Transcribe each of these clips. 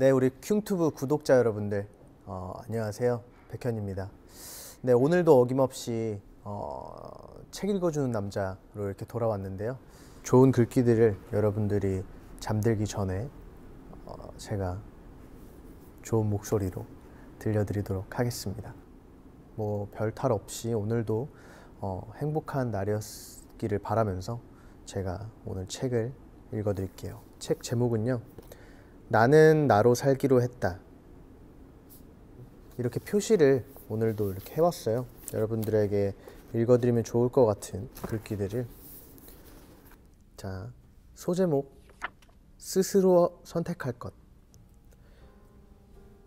네, 우리 큉투브 구독자 여러분들, 안녕하세요. 백현입니다. 네, 오늘도 어김없이 책 읽어주는 남자로 이렇게 돌아왔는데요. 좋은 글귀들을 여러분들이 잠들기 전에 제가 좋은 목소리로 들려드리도록 하겠습니다. 뭐 별 탈 없이 오늘도 행복한 날이었기를 바라면서 제가 오늘 책을 읽어드릴게요. 책 제목은요, 나는 나로 살기로 했다. 이렇게 표시를 오늘도 이렇게 해왔어요. 여러분들에게 읽어드리면 좋을 것 같은 글귀들을. 자, 소제목, 스스로 선택할 것.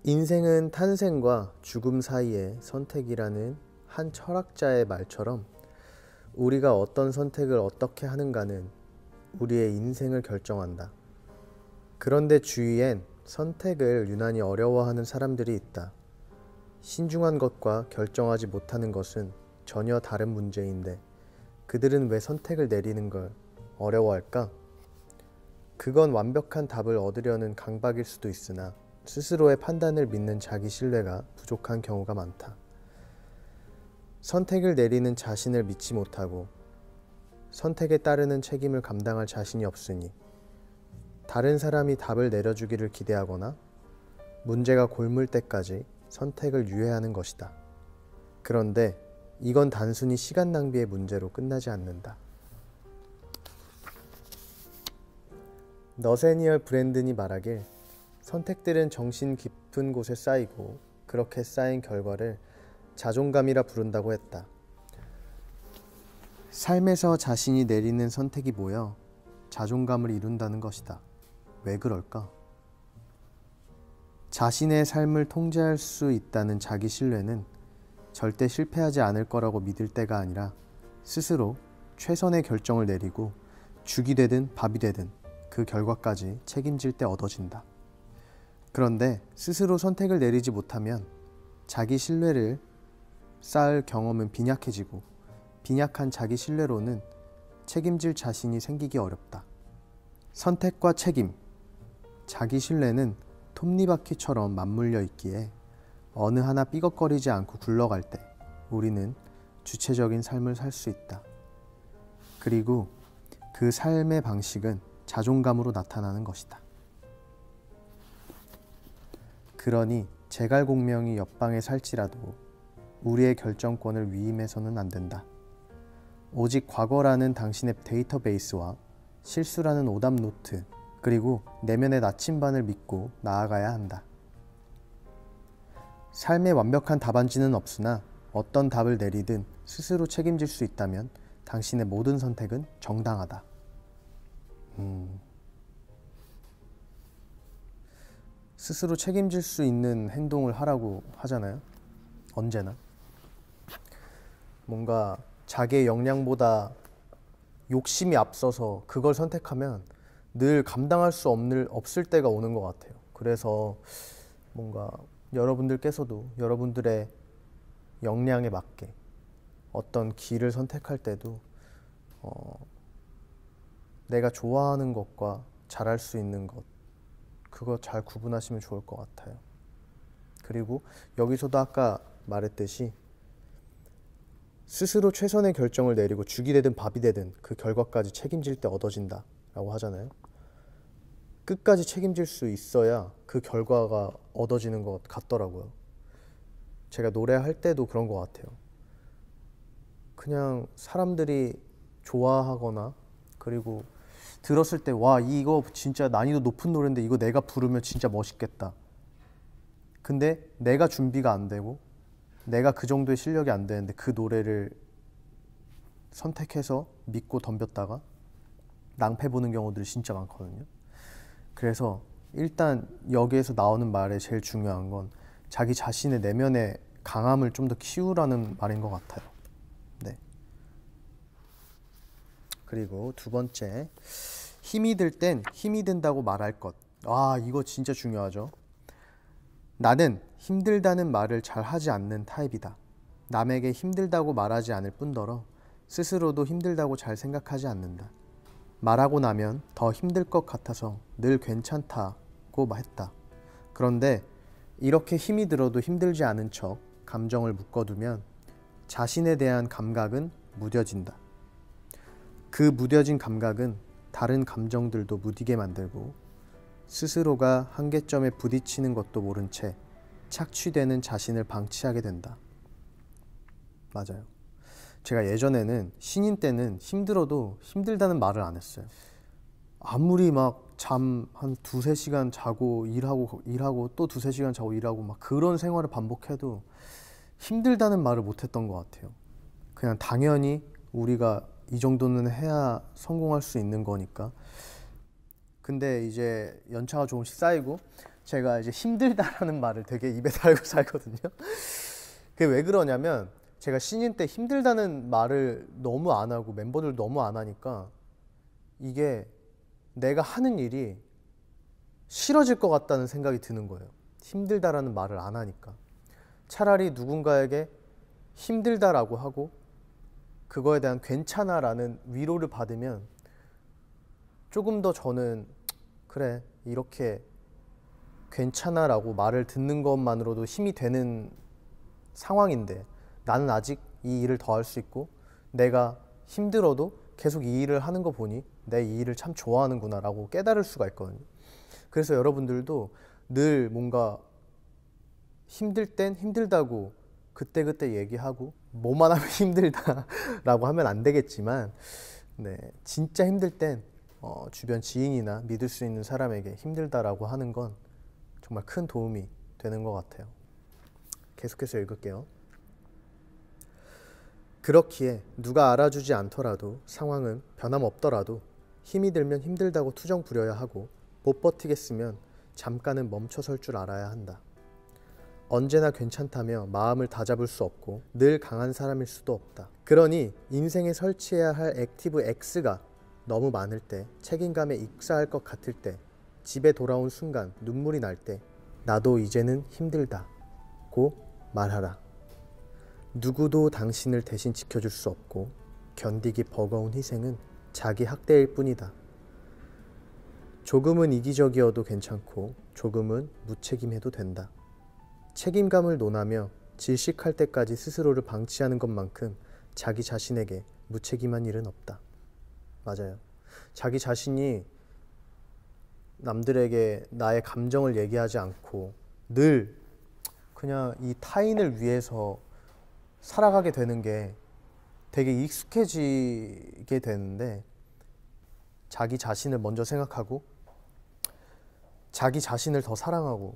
인생은 탄생과 죽음 사이의 선택이라는 한 철학자의 말처럼 우리가 어떤 선택을 어떻게 하는가는 우리의 인생을 결정한다. 그런데 주위엔 선택을 유난히 어려워하는 사람들이 있다. 신중한 것과 결정하지 못하는 것은 전혀 다른 문제인데 그들은 왜 선택을 내리는 걸 어려워할까? 그건 완벽한 답을 얻으려는 강박일 수도 있으나 스스로의 판단을 믿는 자기 신뢰가 부족한 경우가 많다. 선택을 내리는 자신을 믿지 못하고 선택에 따르는 책임을 감당할 자신이 없으니 다른 사람이 답을 내려주기를 기대하거나 문제가 골물 때까지 선택을 유예하는 것이다. 그런데 이건 단순히 시간 낭비의 문제로 끝나지 않는다. 너세니얼 브랜든이 말하길 선택들은 정신 깊은 곳에 쌓이고 그렇게 쌓인 결과를 자존감이라 부른다고 했다. 삶에서 자신이 내리는 선택이 모여 자존감을 이룬다는 것이다. 왜 그럴까? 자신의 삶을 통제할 수 있다는 자기 신뢰는 절대 실패하지 않을 거라고 믿을 때가 아니라 스스로 최선의 결정을 내리고 죽이 되든 밥이 되든 그 결과까지 책임질 때 얻어진다. 그런데 스스로 선택을 내리지 못하면 자기 신뢰를 쌓을 경험은 빈약해지고 빈약한 자기 신뢰로는 책임질 자신이 생기기 어렵다. 선택과 책임, 자기 신뢰는 톱니바퀴처럼 맞물려 있기에 어느 하나 삐걱거리지 않고 굴러갈 때 우리는 주체적인 삶을 살 수 있다. 그리고 그 삶의 방식은 자존감으로 나타나는 것이다. 그러니 제갈공명이 옆방에 살지라도 우리의 결정권을 위임해서는 안 된다. 오직 과거라는 당신의 데이터베이스와 실수라는 오답 노트, 그리고 내면의 나침반을 믿고 나아가야 한다. 삶의 완벽한 답안지는 없으나 어떤 답을 내리든 스스로 책임질 수 있다면 당신의 모든 선택은 정당하다. 스스로 책임질 수 있는 행동을 하라고 하잖아요. 언제나. 뭔가 자기의 역량보다 욕심이 앞서서 그걸 선택하면 늘 감당할 수 없을 때가 오는 것 같아요. 그래서 뭔가 여러분들께서도 여러분들의 역량에 맞게 어떤 길을 선택할 때도 내가 좋아하는 것과 잘할 수 있는 것, 그거 잘 구분하시면 좋을 것 같아요. 그리고 여기서도 아까 말했듯이 스스로 최선의 결정을 내리고 죽이 되든 밥이 되든 그 결과까지 책임질 때 얻어진다 라고 하잖아요. 끝까지 책임질 수 있어야 그 결과가 얻어지는 것 같더라고요. 제가 노래할 때도 그런 것 같아요. 그냥 사람들이 좋아하거나 그리고 들었을 때 와, 이거 진짜 난이도 높은 노래인데 이거 내가 부르면 진짜 멋있겠다. 근데 내가 준비가 안 되고 내가 그 정도의 실력이 안 되는데 그 노래를 선택해서 믿고 덤볐다가 낭패 보는 경우들이 진짜 많거든요. 그래서 일단 여기에서 나오는 말에 제일 중요한 건 자기 자신의 내면의 강함을 좀 더 키우라는 말인 것 같아요. 네. 그리고 두 번째, 힘이 들 땐 힘이 든다고 말할 것. 아, 이거 진짜 중요하죠. 나는 힘들다는 말을 잘 하지 않는 타입이다. 남에게 힘들다고 말하지 않을 뿐더러 스스로도 힘들다고 잘 생각하지 않는다. 말하고 나면 더 힘들 것 같아서 늘 괜찮다고 했다. 그런데 이렇게 힘이 들어도 힘들지 않은 척 감정을 묶어두면 자신에 대한 감각은 무뎌진다. 그 무뎌진 감각은 다른 감정들도 무디게 만들고 스스로가 한계점에 부딪히는 것도 모른 채 착취되는 자신을 방치하게 된다. 맞아요. 제가 예전에는 신인 때는 힘들어도 힘들다는 말을 안 했어요. 아무리 막 잠 한 2-3시간 자고 일하고 또 2-3시간 자고 일하고 막 그런 생활을 반복해도 힘들다는 말을 못 했던 것 같아요. 그냥 당연히 우리가 이 정도는 해야 성공할 수 있는 거니까. 근데 이제 연차가 조금씩 쌓이고 제가 이제 힘들다라는 말을 되게 입에 달고 살거든요. 그게 왜 그러냐면 제가 신인 때 힘들다는 말을 너무 안 하고 멤버들 너무 안 하니까 이게 내가 하는 일이 싫어질 것 같다는 생각이 드는 거예요. 힘들다라는 말을 안 하니까. 차라리 누군가에게 힘들다라고 하고 그거에 대한 괜찮아라는 위로를 받으면 조금 더 저는 그래 이렇게 괜찮아라고 말을 듣는 것만으로도 힘이 되는 상황인데 나는 아직 이 일을 더 할 수 있고 내가 힘들어도 계속 이 일을 하는 거 보니 내 이 일을 참 좋아하는구나 라고 깨달을 수가 있거든요. 그래서 여러분들도 늘 뭔가 힘들 땐 힘들다고 그때그때 얘기하고 뭐만 하면 힘들다라고 하면 안 되겠지만 네, 진짜 힘들 땐 주변 지인이나 믿을 수 있는 사람에게 힘들다라고 하는 건 정말 큰 도움이 되는 것 같아요. 계속해서 읽을게요. 그렇기에 누가 알아주지 않더라도 상황은 변함없더라도 힘이 들면 힘들다고 투정 부려야 하고 못 버티겠으면 잠깐은 멈춰설 줄 알아야 한다. 언제나 괜찮다며 마음을 다잡을 수 없고 늘 강한 사람일 수도 없다. 그러니 인생에 설치해야 할 액티브 X가 너무 많을 때, 책임감에 익사할 것 같을 때, 집에 돌아온 순간 눈물이 날 때 나도 이제는 힘들다고 말하라. 누구도 당신을 대신 지켜줄 수 없고 견디기 버거운 희생은 자기 학대일 뿐이다. 조금은 이기적이어도 괜찮고 조금은 무책임해도 된다. 책임감을 논하며 질식할 때까지 스스로를 방치하는 것만큼 자기 자신에게 무책임한 일은 없다. 맞아요. 자기 자신이 남들에게 나의 감정을 얘기하지 않고 늘 그냥 이 타인을 위해서 살아가게 되는 게 되게 익숙해지게 되는데 자기 자신을 먼저 생각하고 자기 자신을 더 사랑하고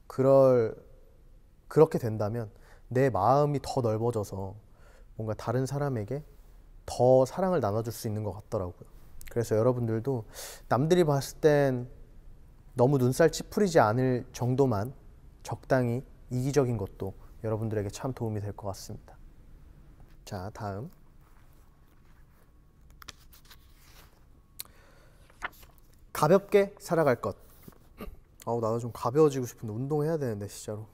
그렇게 된다면 내 마음이 더 넓어져서 뭔가 다른 사람에게 더 사랑을 나눠줄 수 있는 것 같더라고요. 그래서 여러분들도 남들이 봤을 땐 너무 눈살 찌푸리지 않을 정도만 적당히 이기적인 것도 여러분들에게 참 도움이 될 것 같습니다. 자, 다음. 가볍게 살아갈 것. 나도 좀 가벼워지고 싶은데 운동해야 되는데 진짜로.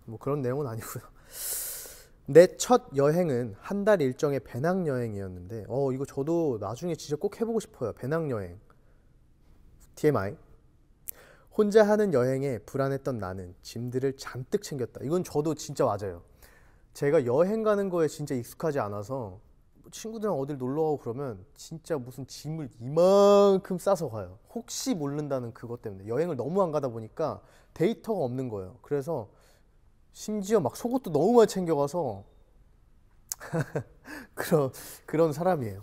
뭐 그런 내용은 아니고요. 내 첫 여행은 한 달 일정의 배낭여행이었는데 이거 저도 나중에 진짜 꼭 해보고 싶어요. 배낭여행. TMI. 혼자 하는 여행에 불안했던 나는 짐들을 잔뜩 챙겼다. 이건 저도 진짜 맞아요. 제가 여행 가는 거에 진짜 익숙하지 않아서 친구들이랑 어딜 놀러 가고 그러면 진짜 무슨 짐을 이만큼 싸서 가요. 혹시 모른다는 그것 때문에. 여행을 너무 안 가다 보니까 데이터가 없는 거예요. 그래서 심지어 막 속옷도 너무 많이 챙겨가서 그런 사람이에요.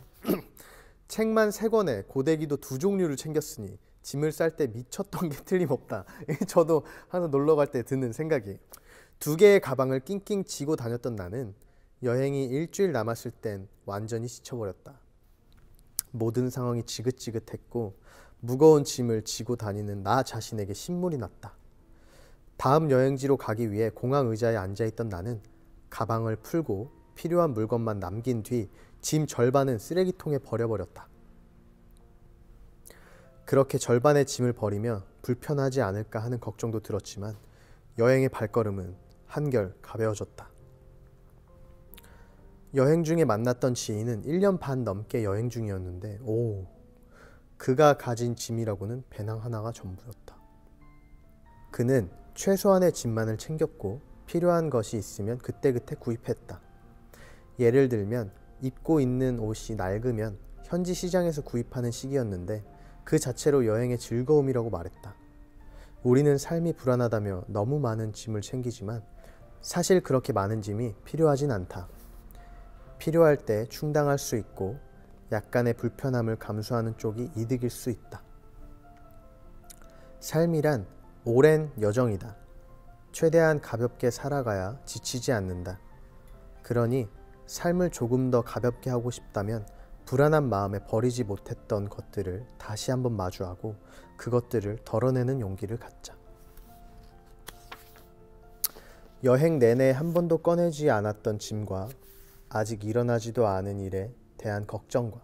책만 3권에 고데기도 2종류를 챙겼으니 짐을 쌀 때 미쳤던 게 틀림없다. 저도 항상 놀러 갈 때 드는 생각이. 2개의 가방을 낑낑 쥐고 다녔던 나는 여행이 일주일 남았을 땐 완전히 지쳐버렸다. 모든 상황이 지긋지긋했고 무거운 짐을 지고 다니는 나 자신에게 신물이 났다. 다음 여행지로 가기 위해 공항 의자에 앉아있던 나는 가방을 풀고 필요한 물건만 남긴 뒤 짐 절반은 쓰레기통에 버려버렸다. 그렇게 절반의 짐을 버리며 불편하지 않을까 하는 걱정도 들었지만 여행의 발걸음은 한결 가벼워졌다. 여행 중에 만났던 지인은 1년 반 넘게 여행 중이었는데 그가 가진 짐이라고는 배낭 하나가 전부였다. 그는 최소한의 짐만을 챙겼고 필요한 것이 있으면 그때그때 구입했다. 예를 들면 입고 있는 옷이 낡으면 현지 시장에서 구입하는 시기였는데 그 자체로 여행의 즐거움이라고 말했다. 우리는 삶이 불안하다며 너무 많은 짐을 챙기지만 사실 그렇게 많은 짐이 필요하진 않다. 필요할 때 충당할 수 있고 약간의 불편함을 감수하는 쪽이 이득일 수 있다. 삶이란 오랜 여정이다. 최대한 가볍게 살아가야 지치지 않는다. 그러니 삶을 조금 더 가볍게 하고 싶다면 불안한 마음에 버리지 못했던 것들을 다시 한번 마주하고 그것들을 덜어내는 용기를 갖자. 여행 내내 한 번도 꺼내지 않았던 짐과 아직 일어나지도 않은 일에 대한 걱정과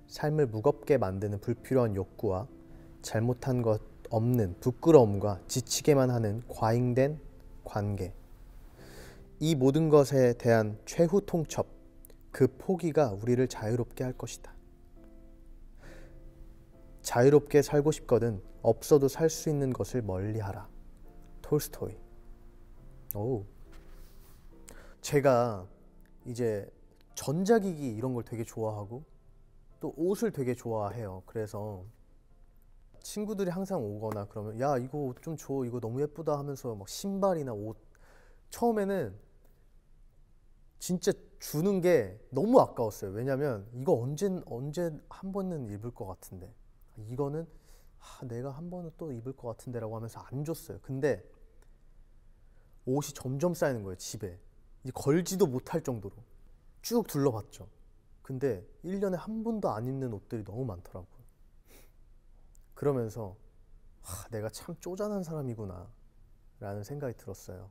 삶을 무겁게 만드는 불필요한 욕구와 잘못한 것 없는 부끄러움과 지치게만 하는 과잉된 관계, 이 모든 것에 대한 최후 통첩, 그 포기가 우리를 자유롭게 할 것이다. 자유롭게 살고 싶거든 없어도 살 수 있는 것을 멀리하라. 톨스토이. 오. 제가 이제 전자기기 이런 걸 되게 좋아하고 또 옷을 되게 좋아해요. 그래서 친구들이 항상 오거나 그러면 야 이거 옷 좀 줘, 이거 너무 예쁘다 하면서 막 신발이나 옷, 처음에는 진짜 주는 게 너무 아까웠어요. 왜냐면 이거 언제 한 번은 입을 것 같은데, 이거는 내가 한 번은 또 입을 것 같은데 라고 하면서 안 줬어요. 근데 옷이 점점 쌓이는 거예요. 집에 이제 걸지도 못할 정도로 쭉 둘러봤죠. 근데 1년에 한 번도 안 입는 옷들이 너무 많더라고요. 그러면서 내가 참 쪼잔한 사람이구나 라는 생각이 들었어요.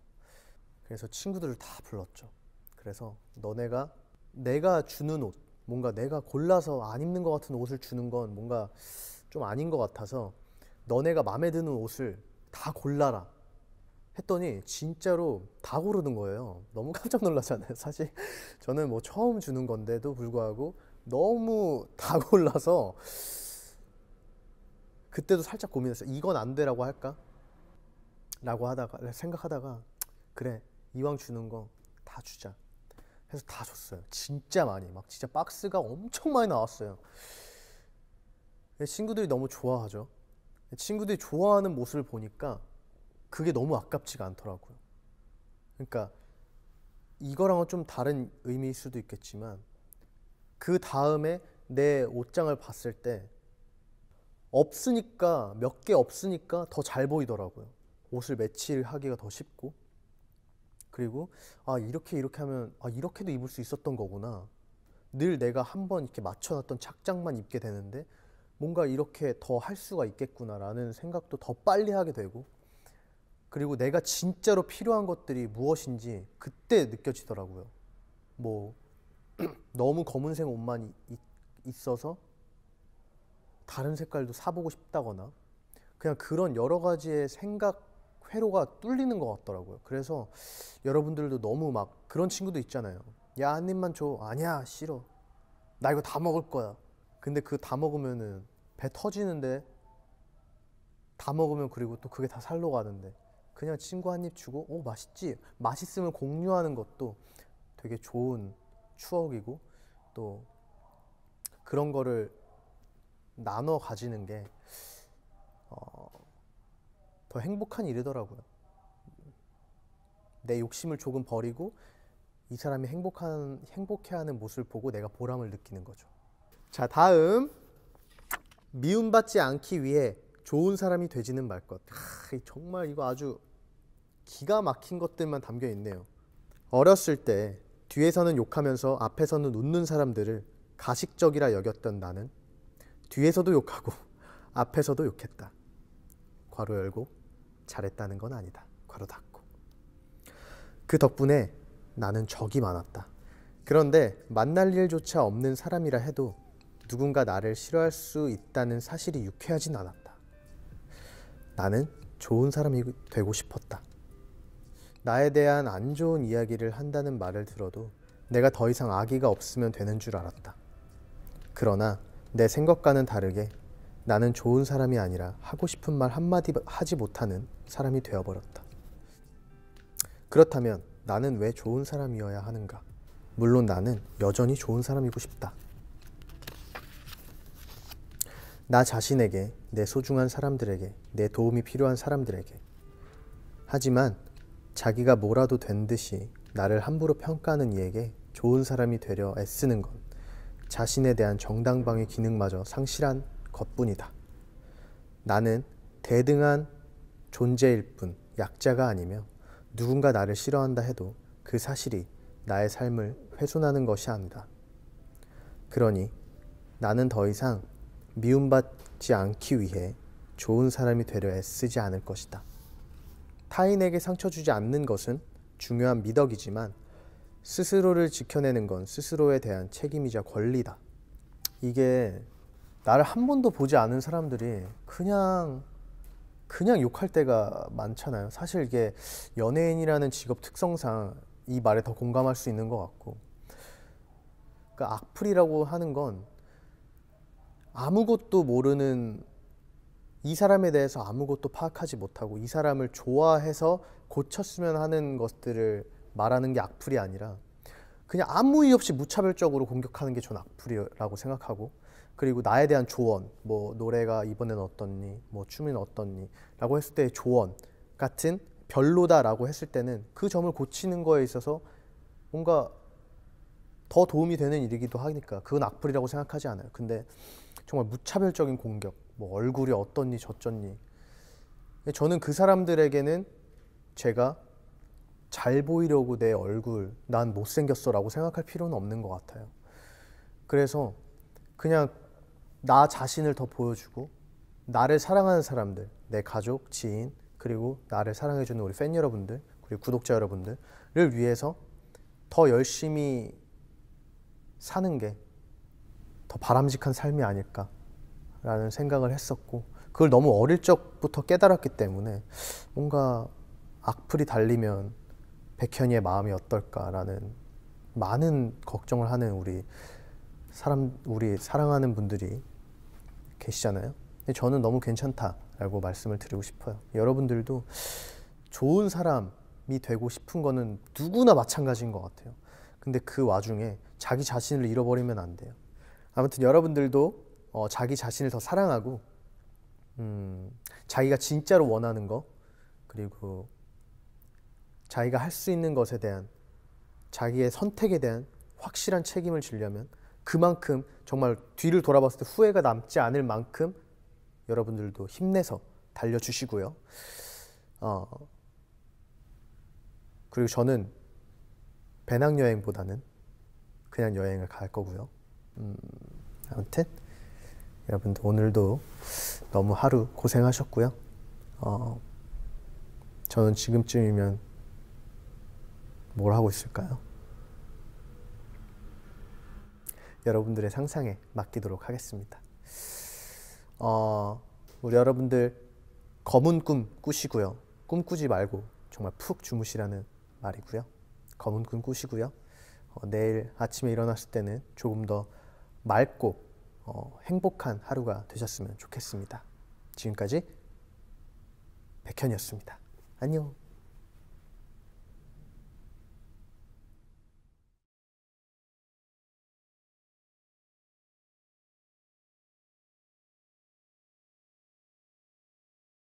그래서 친구들을 다 불렀죠. 그래서 너네가 내가 주는 옷, 뭔가 내가 골라서 안 입는 것 같은 옷을 주는 건 뭔가 좀 아닌 것 같아서 너네가 마음에 드는 옷을 다 골라라 했더니 진짜로 다 고르는 거예요. 너무 깜짝 놀랐잖아요. 사실 저는 뭐 처음 주는 건데도 불구하고 너무 다 골라서 그때도 살짝 고민했어요. 이건 안 되라고 할까? 라고 하다가 생각하다가 그래, 이왕 주는 거 다 주자 해서 다 줬어요. 진짜 많이, 막 진짜 박스가 엄청 많이 나왔어요. 친구들이 너무 좋아하죠. 친구들이 좋아하는 모습을 보니까 그게 너무 아깝지가 않더라고요. 그러니까 이거랑은 좀 다른 의미일 수도 있겠지만 그 다음에 내 옷장을 봤을 때 없으니까, 몇 개 없으니까 더 잘 보이더라고요. 옷을 매치하기가 더 쉽고, 그리고 이렇게 하면 이렇게도 입을 수 있었던 거구나. 늘 내가 한번 이렇게 맞춰놨던 착장만 입게 되는데 뭔가 이렇게 더 할 수가 있겠구나 라는 생각도 더 빨리 하게 되고, 그리고 내가 진짜로 필요한 것들이 무엇인지 그때 느껴지더라고요. 뭐 너무 검은색 옷만 있어서 다른 색깔도 사보고 싶다거나, 그냥 그런 여러 가지의 생각 회로가 뚫리는 것 같더라고요. 그래서 여러분들도 너무 막 그런 친구도 있잖아요. 야, 한 입만 줘. 아니야, 싫어. 나 이거 다 먹을 거야. 근데 그 다 먹으면은 배 터지는데, 다 먹으면 그리고 또 그게 다 살로 가는데, 그냥 친구 한 입 주고 맛있지? 맛있으면 공유하는 것도 되게 좋은 추억이고, 또 그런 거를 나눠 가지는 게 더 행복한 일이더라고요. 내 욕심을 조금 버리고 이 사람이 행복해하는 모습을 보고 내가 보람을 느끼는 거죠. 자, 다음, 미움받지 않기 위해 좋은 사람이 되지는 말 것. 정말 이거 아주 기가 막힌 것들만 담겨 있네요. 어렸을 때 뒤에서는 욕하면서 앞에서는 웃는 사람들을 가식적이라 여겼던 나는 뒤에서도 욕하고 앞에서도 욕했다. 괄호 열고 잘했다는 건 아니다. 괄호 닫고. 그 덕분에 나는 적이 많았다. 그런데 만날 일조차 없는 사람이라 해도 누군가 나를 싫어할 수 있다는 사실이 유쾌하진 않았다. 나는 좋은 사람이 되고 싶었다. 나에 대한 안 좋은 이야기를 한다는 말을 들어도 내가 더 이상 악의가 없으면 되는 줄 알았다. 그러나 내 생각과는 다르게 나는 좋은 사람이 아니라 하고 싶은 말 한마디 하지 못하는 사람이 되어버렸다. 그렇다면 나는 왜 좋은 사람이어야 하는가? 물론 나는 여전히 좋은 사람이고 싶다. 나 자신에게, 내 소중한 사람들에게, 내 도움이 필요한 사람들에게. 하지만 자기가 뭐라도 된 듯이 나를 함부로 평가하는 이에게 좋은 사람이 되려 애쓰는 건 자신에 대한 정당방위 기능마저 상실한 것뿐이다. 나는 대등한 존재일 뿐 약자가 아니며 누군가 나를 싫어한다 해도 그 사실이 나의 삶을 훼손하는 것이 아니다. 그러니 나는 더 이상 미움받지 않기 위해 좋은 사람이 되려 애쓰지 않을 것이다. 타인에게 상처 주지 않는 것은 중요한 미덕이지만 스스로를 지켜내는 건 스스로에 대한 책임이자 권리다. 이게 나를 한 번도 보지 않은 사람들이 그냥 욕할 때가 많잖아요. 사실 이게 연예인이라는 직업 특성상 이 말에 더 공감할 수 있는 것 같고, 그러니까 악플이라고 하는 건 아무것도 모르는, 이 사람에 대해서 아무것도 파악하지 못하고 이 사람을 좋아해서 고쳤으면 하는 것들을 말하는 게 악플이 아니라 그냥 아무 이유 없이 무차별적으로 공격하는 게 전 악플이라고 생각하고, 그리고 나에 대한 조언, 뭐 노래가 이번엔 어떻니, 뭐 춤은 어떻니 라고 했을 때의 조언 같은, 별로다라고 했을 때는 그 점을 고치는 거에 있어서 뭔가 더 도움이 되는 일이기도 하니까 그건 악플이라고 생각하지 않아요. 근데 정말 무차별적인 공격, 뭐 얼굴이 어떻니 저쩌니, 저는 그 사람들에게는 제가 잘 보이려고 내 얼굴, 난 못생겼어 라고 생각할 필요는 없는 것 같아요. 그래서 그냥 나 자신을 더 보여주고, 나를 사랑하는 사람들, 내 가족, 지인, 그리고 나를 사랑해주는 우리 팬 여러분들, 그리고 구독자 여러분들을 위해서 더 열심히 사는 게 더 바람직한 삶이 아닐까라는 생각을 했었고, 그걸 너무 어릴 적부터 깨달았기 때문에 뭔가 악플이 달리면 백현이의 마음이 어떨까라는 많은 걱정을 하는 우리 사랑하는 분들이 계시잖아요. 근데 저는 너무 괜찮다라고 말씀을 드리고 싶어요. 여러분들도 좋은 사람이 되고 싶은 거는 누구나 마찬가지인 것 같아요. 근데 그 와중에 자기 자신을 잃어버리면 안 돼요. 아무튼 여러분들도 자기 자신을 더 사랑하고, 자기가 진짜로 원하는 거, 그리고 자기가 할 수 있는 것에 대한, 자기의 선택에 대한 확실한 책임을 지려면 그만큼 정말 뒤를 돌아봤을 때 후회가 남지 않을 만큼 여러분들도 힘내서 달려주시고요. 그리고 저는 배낭여행보다는 그냥 여행을 갈 거고요. 아무튼 여러분들 오늘도 너무 하루 고생하셨고요. 저는 지금쯤이면 뭘 하고 있을까요? 여러분들의 상상에 맡기도록 하겠습니다. 우리 여러분들 검은 꿈 꾸시고요. 꿈 꾸지 말고 정말 푹 주무시라는 말이고요. 검은 꿈 꾸시고요. 내일 아침에 일어났을 때는 조금 더 맑고 행복한 하루가 되셨으면 좋겠습니다. 지금까지 백현이었습니다. 안녕.